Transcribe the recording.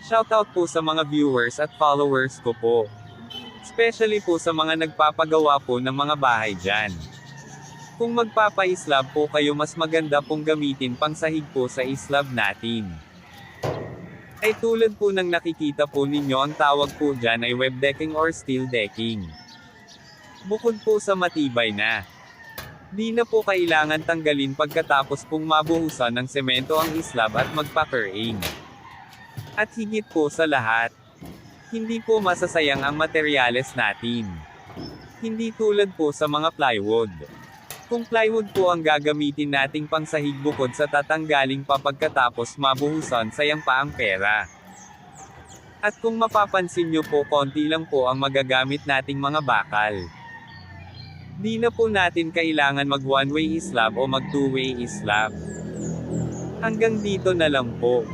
Shoutout po sa mga viewers at followers ko po. Especially po sa mga nagpapagawa po ng mga bahay dyan. Kung magpapa-slab po kayo, mas maganda pong gamitin pangsahig po sa slab natin. Ay tulad po ng nakikita po ninyo, ang tawag po dyan ay web decking or steel decking. Bukod po sa matibay na, di na po kailangan tanggalin pagkatapos pong mabuhusan ng semento ang slab at magpa-curing. At higit po sa lahat, hindi po masasayang ang materyales natin. Hindi tulad po sa mga plywood. Kung plywood po ang gagamitin nating pangsahig, bukod sa tatanggaling pa pagkatapos mabuhusan, sayang pa ang pera. At kung mapapansin nyo po, konti lang po ang magagamit nating mga bakal. Di na po natin kailangan mag one-way slab o mag two-way slab. Hanggang dito na lang po.